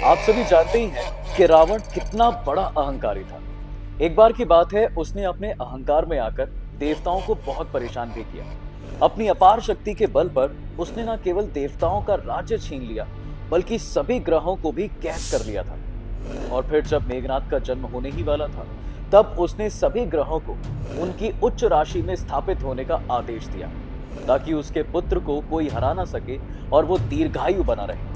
आप सभी जानते ही हैं कि रावण कितना बड़ा अहंकारी था। एक बार की बात है, उसने अपने अहंकार में आकर देवताओं को बहुत परेशान भी किया। अपनी अपार शक्ति के बल पर उसने न केवल देवताओं का राज्य छीन लिया, बल्कि सभी ग्रहों को भी कैद कर लिया था। और फिर जब मेघनाद का जन्म होने ही वाला था, तब उसने सभी ग्रहों को उनकी उच्च राशि में स्थापित होने का आदेश दिया, ताकि उसके पुत्र को कोई हरा ना सके और वो दीर्घायु बना रहे।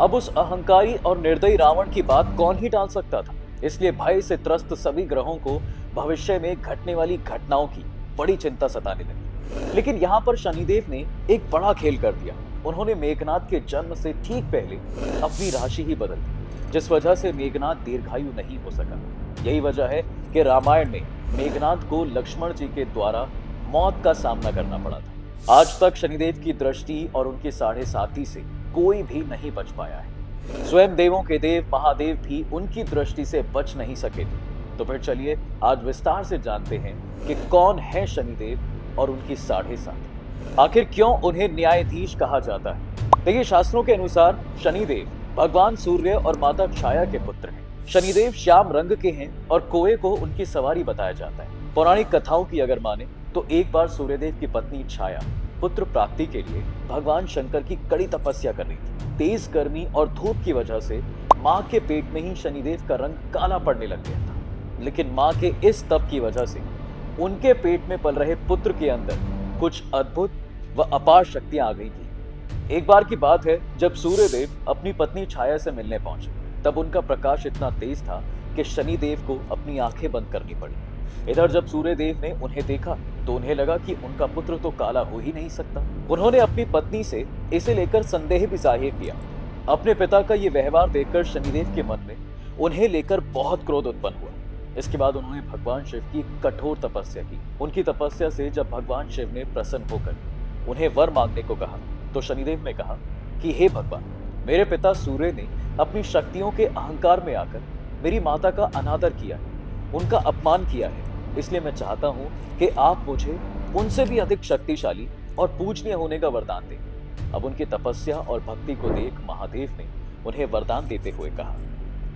अब उस अहंकारी और निर्दयी रावण की बात कौन ही टाल सकता था। इसलिए भय से त्रस्त सभी ग्रहों को भविष्य में घटने वाली घटनाओं की बड़ी चिंता सताने लगी। लेकिन यहाँ पर शनिदेव ने एक बड़ा खेल कर दिया। उन्होंने मेघनाद के जन्म से ठीक पहले अपनी राशि ही बदल दी, जिस वजह से मेघनाद दीर्घायु नहीं हो सका। यही वजह है कि रामायण में मेघनाद को लक्ष्मण जी के द्वारा मौत का सामना करना पड़ा था। आज तक शनिदेव की दृष्टि और उनके साढ़े साथी से कोई भी नहीं बच पाया है। स्वयं देवों के देव महादेव भी उनकी दृष्टि से बच नहीं सके थे। तो फिर चलिए आज विस्तार से जानते हैं कि कौन है शनिदेव और उनकी साढ़े साथी। आखिर क्यों उन्हें न्यायाधीश कहा जाता है। देखिए, शास्त्रों के अनुसार शनिदेव भगवान सूर्य और माता छाया के पुत्र हैं। शनिदेव श्याम रंग के हैं और कोए को उनकी सवारी बताया जाता है। पौराणिक कथाओं की अगर माने तो एक बार सूर्यदेव की पत्नी छाया पुत्र प्राप्ति के लिए भगवान शंकर की कड़ी तपस्या कर रही थी। तेज गर्मी और धूप की वजह से मां के पेट में ही शनिदेव का रंग काला पड़ने लग गया था। लेकिन मां के इस तप की वजह से उनके पेट में पल रहे पुत्र के अंदर कुछ अद्भुत व अपार शक्तियां आ गई थी। एक बार की बात है, जब सूर्यदेव अपनी पत्नी छाया से मिलने पहुंचे, तब उनका प्रकाश इतना तेज था कि शनिदेव को अपनी आंखें बंद करनी पड़ी। इधर जब सूर्यदेव ने उन्हें देखा तो उन्हें लगा कि उनका पुत्र तो काला हो ही नहीं सकता। उन्होंने अपनी पत्नी से इसे लेकर संदेह भी जाहिर किया। अपने पिता का ये व्यवहार देखकर शनिदेव के मन में उन्हें लेकर बहुत क्रोध उत्पन्न हुआ। इसके बाद उन्होंने भगवान शिव की कठोर तपस्या की। उनकी तपस्या से जब भगवान शिव ने प्रसन्न होकर उन्हें वर मांगने को कहा, तो शनिदेव ने कहा कि हे भगवान, मेरे पिता सूर्य ने अपनी शक्तियों के अहंकार में आकर मेरी माता का अनादर किया है, उनका अपमान किया है। इसलिए मैं चाहता हूं कि आप मुझे उनसे भी अधिक शक्तिशाली और पूजनीय होने का वरदान दें। अब उनकी तपस्या और भक्ति को देख महादेव ने उन्हें वरदान देते हुए कहा,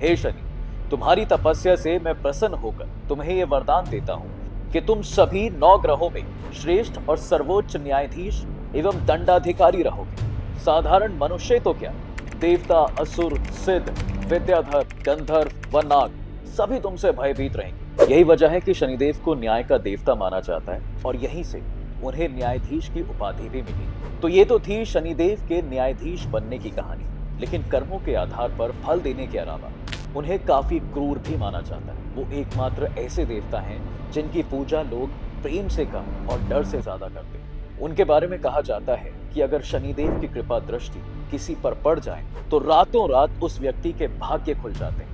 हे शनि, तुम्हारी तपस्या से मैं प्रसन्न होकर तुम्हें यह वरदान देता हूं कि तुम सभी 9 ग्रहों में श्रेष्ठ और सर्वोच्च न्यायाधीश एवं दंडाधिकारी रहोगे। साधारण मनुष्य तो क्या, देवता, असुर, सिद्ध, विद्याधर, गंधर्व व नाग सभी तुमसे भयभीत रहेंगे। यही वजह है कि शनिदेव को न्याय का देवता माना जाता है और यहीं से उन्हें न्यायाधीश की उपाधि भी मिली। तो ये तो थी शनिदेव के न्यायाधीश बनने की कहानी। लेकिन कर्मों के आधार पर फल देने के अलावा उन्हें काफी क्रूर भी माना जाता है। वो एकमात्र ऐसे देवता हैं जिनकी पूजा लोग प्रेम से कम और डर से ज्यादा करते हैं। उनके बारे में कहा जाता है कि अगर शनिदेव की कृपा दृष्टि किसी पर पड़ जाए तो रातों रात उस व्यक्ति के भाग्य खुल जाते हैं।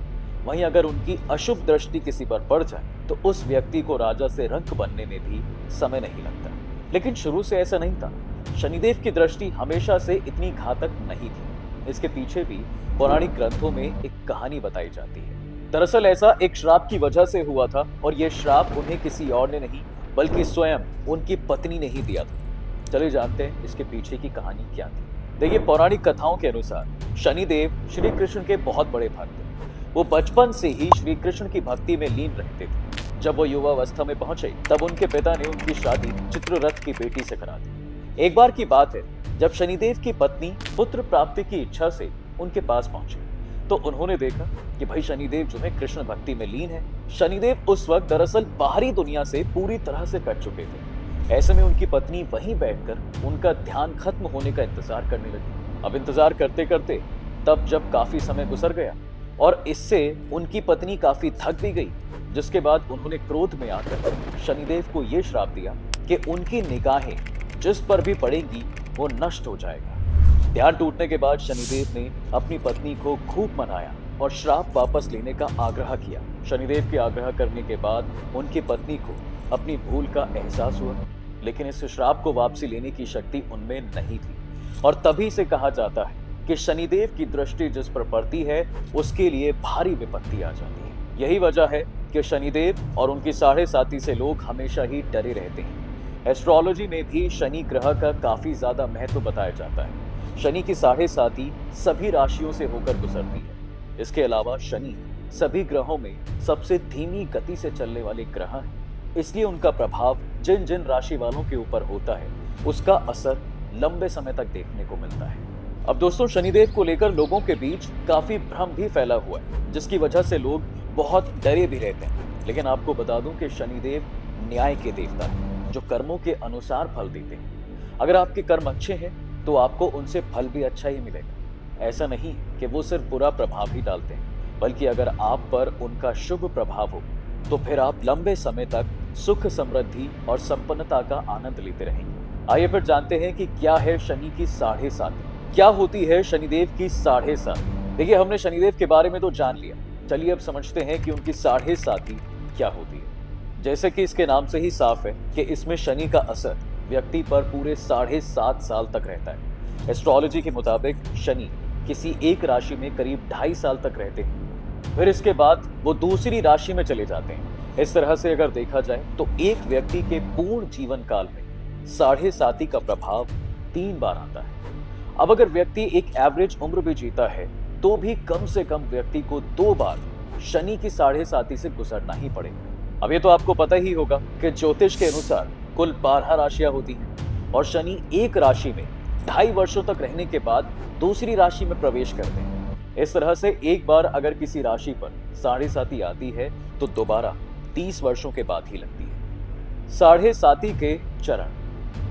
वहीं अगर उनकी अशुभ दृष्टि किसी पर पड़ जाए तो उस व्यक्ति को राजा से रंक बनने में भी समय नहीं लगता। लेकिन शुरू से ऐसा नहीं था। शनिदेव की दृष्टि हमेशा से इतनी घातक नहीं थी। इसके पीछे भी पौराणिक ग्रंथों में एक कहानी बताई जाती है। दरअसल ऐसा एक श्राप की वजह से हुआ था और यह श्राप उन्हें किसी और ने नहीं बल्कि स्वयं उनकी पत्नी ने ही दिया था। चलिए जानते हैं इसके पीछे की कहानी क्या थी। देखिए, पौराणिक कथाओं के अनुसार शनिदेव श्री कृष्ण के बहुत बड़े भक्त थे। वो बचपन से ही श्री कृष्ण की भक्ति में लीन रहते थे। जब वो युवावस्था में पहुंचे तब उनके पिता ने उनकी शादी चित्ररथ की बेटी से करा दी। एक बार की बात है, जब शनिदेव की पत्नी पुत्र प्राप्ति की इच्छा से उनके पास पहुंची तो उन्होंने देखा कि भाई शनिदेव जो है कृष्ण भक्ति में लीन है। शनिदेव उस वक्त दरअसल बाहरी दुनिया से पूरी तरह से कट चुके थे। ऐसे में उनकी पत्नी वहीं बैठकर उनका ध्यान खत्म होने का इंतजार करने लगी। अब इंतजार करते करते तब जब काफी समय गुजर गया और इससे उनकी पत्नी काफी थक भी गई, जिसके बाद उन्होंने क्रोध में आकर शनिदेव को यह श्राप दिया कि उनकी निगाहें जिस पर भी पड़ेंगी वो नष्ट हो जाएगा। ध्यान टूटने के बाद शनिदेव ने अपनी पत्नी को खूब मनाया और श्राप वापस लेने का आग्रह किया। शनिदेव के आग्रह करने के बाद उनकी पत्नी को अपनी भूल का एहसास हुआ, लेकिन इस श्राप को वापसी लेने की शक्ति उनमें नहीं थी। और तभी से कहा जाता है कि शनिदेव की दृष्टि जिस पर पड़ती है उसके लिए भारी विपत्ति आ जाती है। यही वजह है कि शनिदेव और उनकी साढ़े साथी से लोग हमेशा ही डरे रहते हैं। एस्ट्रोलॉजी में भी शनि ग्रह का काफी ज्यादा महत्व बताया जाता है। शनि की साढ़े साथी सभी राशियों से होकर गुजरती है। इसके अलावा शनि सभी ग्रहों में सबसे धीमी गति से चलने वाले ग्रह हैं, इसलिए उनका प्रभाव जिन जिन राशि वालों के ऊपर होता है उसका असर लंबे समय तक देखने को मिलता है। अब दोस्तों, शनिदेव को लेकर लोगों के बीच काफी भ्रम भी फैला हुआ है, जिसकी वजह से लोग बहुत डरे भी रहते हैं। लेकिन आपको बता दूं कि शनिदेव न्याय के देवता है, जो कर्मों के अनुसार फल देते हैं। अगर आपके कर्म अच्छे हैं तो आपको उनसे फल भी अच्छा ही मिलेगा। ऐसा नहीं कि वो सिर्फ बुरा प्रभाव ही डालते हैं, बल्कि अगर आप पर उनका शुभ प्रभाव हो तो फिर आप लंबे समय तक सुख, समृद्धि और संपन्नता का आनंद लेते रहेंगे। आइए फिर जानते हैं कि क्या है शनि की साढ़े साती। क्या होती है शनिदेव की साढ़े साती? देखिए, हमने शनिदेव के बारे में तो जान लिया, चलिए अब समझते हैं कि उनकी साढ़े साती क्या होती है। जैसे कि इसके नाम से ही साफ है कि इसमें शनि का असर व्यक्ति पर पूरे 7.5 साल तक रहता है। एस्ट्रोलॉजी के मुताबिक शनि किसी एक राशि में करीब 2.5 साल तक रहते हैं, फिर इसके बाद वो दूसरी राशि में चले जाते हैं। इस तरह से अगर देखा जाए तो एक व्यक्ति के पूर्ण जीवन काल में साढ़े साती का प्रभाव 3 बार आता है। अब अगर व्यक्ति एक एवरेज उम्र भी जीता है तो भी कम से कम व्यक्ति को 2 बार शनि की साढ़े साती से गुजरना ही पड़ेगा। अब ये तो आपको पता ही होगा कि ज्योतिष के अनुसार कुल 12 राशियां होती हैं और शनि एक राशि में 2.5 वर्षों तक रहने के बाद दूसरी राशि में प्रवेश करते हैं। इस तरह से एक बार अगर किसी राशि पर साढ़े साती आती है तो दोबारा 30 वर्षों के बाद ही लगती है। साढ़े साती के चरण।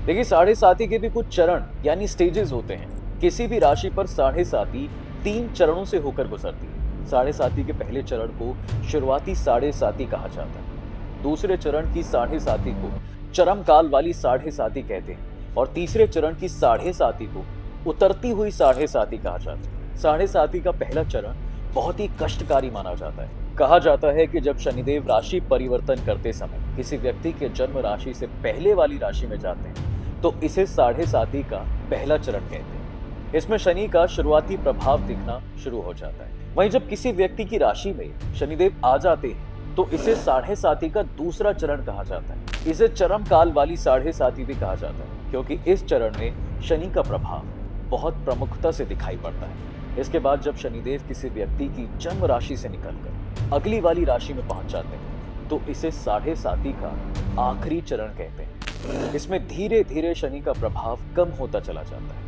देखिए, साढ़े साती के भी कुछ चरण यानी स्टेजेस होते हैं। किसी भी राशि पर साढ़े साती 3 चरणों से होकर गुजरती है। साढ़े साती के पहले चरण को शुरुआती साढ़े साती कहा जाता है। दूसरे चरण की साढ़े साती को चरम काल वाली साढ़े साती कहते हैं और तीसरे चरण की साढ़े साती को उतरती हुई साढ़े साती कहा जाता है। साढ़े साती का पहला चरण बहुत ही कष्टकारी माना जाता है। कहा जाता है कि जब शनिदेव राशि परिवर्तन करते समय किसी व्यक्ति के जन्म राशि से पहले वाली राशि में जाते हैं तो इसे साढ़े साती का पहला चरण कहते हैं। इसमें शनि का शुरुआती प्रभाव दिखना शुरू हो जाता है। वहीं जब किसी व्यक्ति की राशि में शनिदेव आ जाते हैं तो इसे साढ़े साती का दूसरा चरण कहा जाता है। इसे चरम काल वाली साढ़े साती भी कहा जाता है, क्योंकि इस चरण में शनि का प्रभाव बहुत प्रमुखता से दिखाई पड़ता है। इसके बाद जब शनिदेव किसी व्यक्ति की जन्म राशि से निकलकर अगली वाली राशि में पहुंच जाते हैं तो इसे साढ़े साती का आखिरी चरण कहते हैं। इसमें धीरे धीरे शनि का प्रभाव कम होता चला जाता है।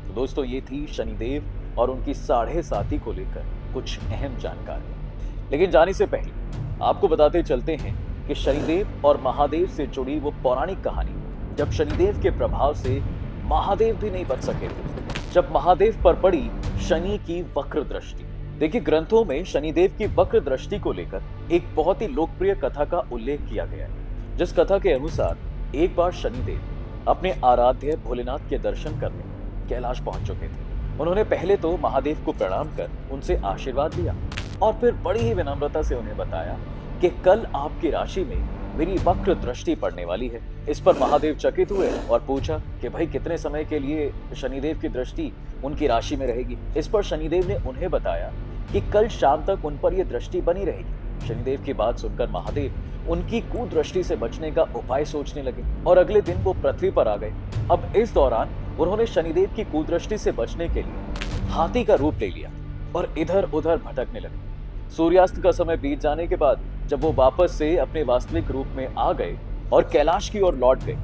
तो दोस्तों, ये थी शनिदेव और उनकी साढ़े साती को लेकर कुछ अहम जानकारी। लेकिन जाने से पहले आपको बताते चलते हैं कि शनिदेव और महादेव से जुड़ी वो पौराणिक कहानी, जब शनिदेव के प्रभाव से महादेव भी नहीं बच सके थे, जब महादेव पर पड़ी शनि की वक्र दृष्टि। देखिए, ग्रंथों में शनिदेव की वक्र दृष्टि को लेकर एक बहुत ही लोकप्रिय कथा का उल्लेख किया गया है, जिस कथा के अनुसार एक बार शनिदेव अपने आराध्य भोलेनाथ के दर्शन करने कैलाश पहुंच चुके थे। उन्होंने पहले तो महादेव को प्रणाम कर उनसे आशीर्वाद लिया और फिर बड़ी ही विनम्रता से उन्हें बताया कि कल आपकी राशि में मेरी वक्र दृष्टि पड़ने वाली है। इस पर महादेव चकित हुए और पूछा कि भाई, कितने समय के लिए शनिदेव की दृष्टि उनकी राशि में रहेगी। इस पर शनिदेव ने उन्हें बताया कि कल शाम तक उन पर यह दृष्टि बनी रहेगी। शनिदेव की बात सुनकर महादेव उनकी कुदृष्टि से बचने का उपाय सोचने लगे और अगले दिन वो पृथ्वी पर आ गए। अब इस दौरान उन्होंने शनिदेव की कुदृष्टि से बचने के लिए हाथी का रूप ले लिया और इधर उधर भटकने लगे। सूर्यास्त का समय बीत जाने के बाद जब वो वापस से अपने वास्तविक रूप में आ गए और कैलाश की ओर लौट गए,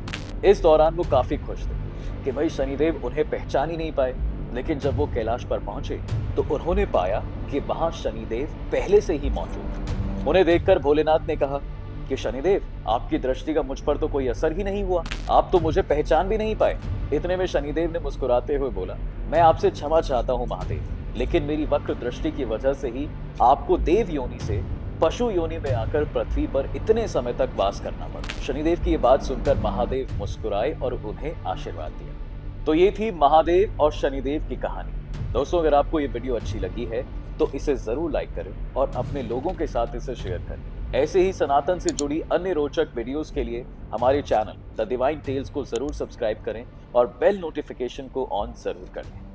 इस दौरान वो काफी खुश थे कि भाई शनिदेव उन्हें पहचान ही नहीं पाए। लेकिन जब वो कैलाश पर पहुंचे तो उन्होंने पाया कि वहां शनिदेव पहले से ही मौजूद थे। उन्हें देखकर भोलेनाथ ने कहा कि शनिदेव, आपकी दृष्टि का मुझ पर तो कोई असर ही नहीं हुआ, आप तो मुझे पहचान भी नहीं पाए। इतने में शनिदेव ने मुस्कुराते हुए बोला, मैं आपसे क्षमा चाहता हूँ महादेव, लेकिन मेरी वक्र दृष्टि की वजह से ही आपको देव योनि से पशु योनि में आकर पृथ्वी पर इतने समय तक वास करना पड़ा। शनिदेव की ये बात सुनकर महादेव मुस्कुराए और उन्हें आशीर्वाद दिया। तो ये थी महादेव और शनिदेव की कहानी। दोस्तों, अगर आपको ये वीडियो अच्छी लगी है तो इसे जरूर लाइक करें और अपने लोगों के साथ इसे शेयर करें। ऐसे ही सनातन से जुड़ी अन्य रोचक वीडियोस के लिए हमारे चैनल द डिवाइन टेल्स को जरूर सब्सक्राइब करें और बेल नोटिफिकेशन को ऑन जरूर करें।